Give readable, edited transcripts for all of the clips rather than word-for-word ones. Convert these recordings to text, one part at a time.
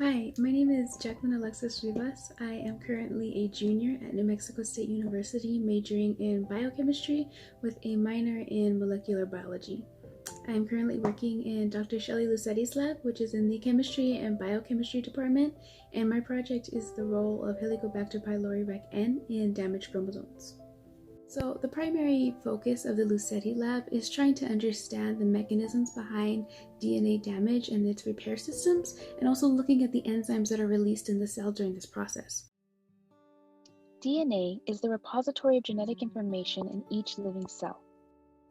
Hi, my name is Jacqueline Alexis Rivas. I am currently a junior at New Mexico State University, majoring in biochemistry with a minor in molecular biology. I am currently working in Dr. Shelley Lucetti's lab, which is in the chemistry and biochemistry department, and my project is the role of Helicobacter pylori Rec-N in damaged chromosomes. So the primary focus of the Lucetti lab is trying to understand the mechanisms behind DNA damage and its repair systems, and also looking at the enzymes that are released in the cell during this process. DNA is the repository of genetic information in each living cell.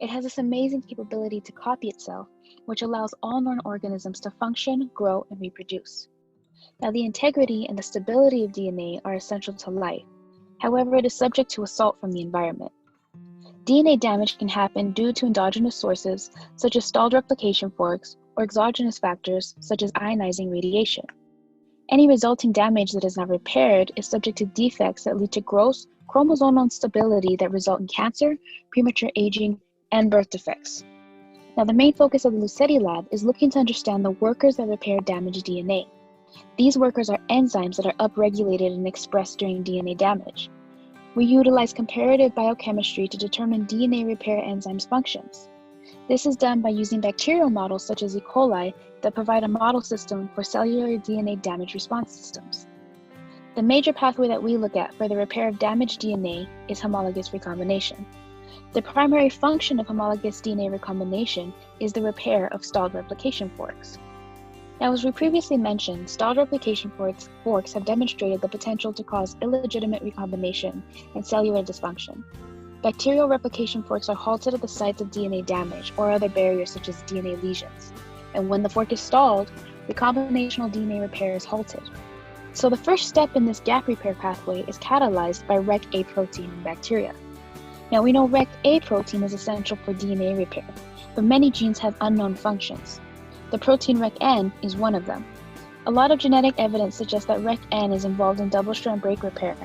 It has this amazing capability to copy itself, which allows all known organisms to function, grow, and reproduce. Now, the integrity and the stability of DNA are essential to life. However, it is subject to assault from the environment. DNA damage can happen due to endogenous sources, such as stalled replication forks, or exogenous factors, such as ionizing radiation. Any resulting damage that is not repaired is subject to defects that lead to gross chromosomal instability that result in cancer, premature aging, and birth defects. Now, the main focus of the Lucetti lab is looking to understand the workers that repair damaged DNA. These workers are enzymes that are upregulated and expressed during DNA damage. We utilize comparative biochemistry to determine DNA repair enzymes' functions. This is done by using bacterial models such as E. coli that provide a model system for cellular DNA damage response systems. The major pathway that we look at for the repair of damaged DNA is homologous recombination. The primary function of homologous DNA recombination is the repair of stalled replication forks. Now, as we previously mentioned, stalled replication forks have demonstrated the potential to cause illegitimate recombination and cellular dysfunction. Bacterial replication forks are halted at the sites of DNA damage or other barriers such as DNA lesions. And when the fork is stalled, recombinational DNA repair is halted. So the first step in this gap repair pathway is catalyzed by Rec-A protein in bacteria. Now, we know Rec-A protein is essential for DNA repair, but many genes have unknown functions. The protein Rec-N is one of them. A lot of genetic evidence suggests that Rec-N is involved in double-strand break repair,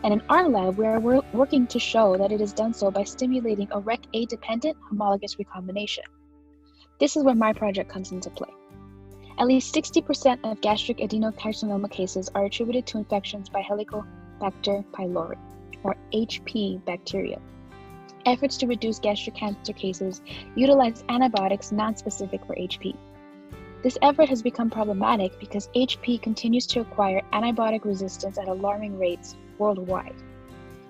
and in our lab, we are working to show that it is done so by stimulating a Rec-A-dependent homologous recombination. This is where my project comes into play. At least 60% of gastric adenocarcinoma cases are attributed to infections by Helicobacter pylori, or HP bacteria. Efforts to reduce gastric cancer cases utilize antibiotics non-specific for HP. This effort has become problematic because HP continues to acquire antibiotic resistance at alarming rates worldwide.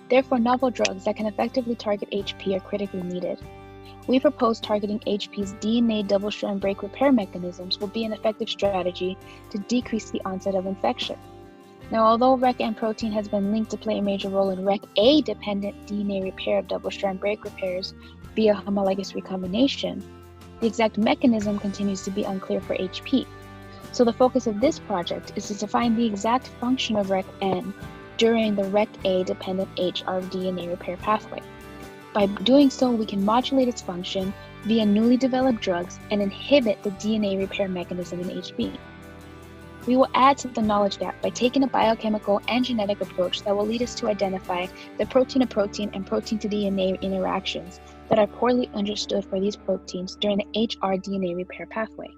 Therefore, novel drugs that can effectively target HP are critically needed. We propose targeting HP's DNA double-strand break repair mechanisms will be an effective strategy to decrease the onset of infection. Now, although Rec-N protein has been linked to play a major role in Rec-A-dependent DNA repair of double-strand break repairs via homologous recombination, the exact mechanism continues to be unclear for HP. So the focus of this project is to define the exact function of Rec-N during the Rec-A-dependent hrDNA repair pathway. By doing so, we can modulate its function via newly developed drugs and inhibit the DNA repair mechanism in HP. We will add to the knowledge gap by taking a biochemical and genetic approach that will lead us to identify the protein-to-protein and protein-to-DNA interactions that are poorly understood for these proteins during the hrDNA repair pathway.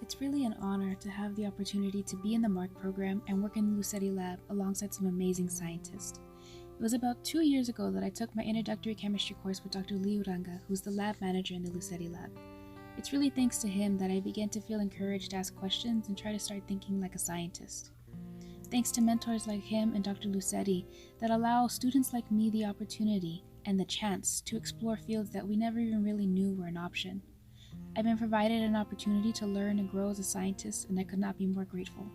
It's really an honor to have the opportunity to be in the MARC program and work in the Lucetti lab alongside some amazing scientists. It was about 2 years ago that I took my introductory chemistry course with Dr. Liuranga, who's the lab manager in the Lucetti lab. It's really thanks to him that I began to feel encouraged to ask questions and try to start thinking like a scientist. Thanks to mentors like him and Dr. Lucetti that allow students like me the opportunity and the chance to explore fields that we never even really knew were an option. I've been provided an opportunity to learn and grow as a scientist, and I could not be more grateful.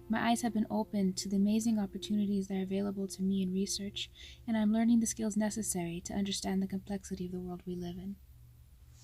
My eyes have been opened to the amazing opportunities that are available to me in research, and I'm learning the skills necessary to understand the complexity of the world we live in.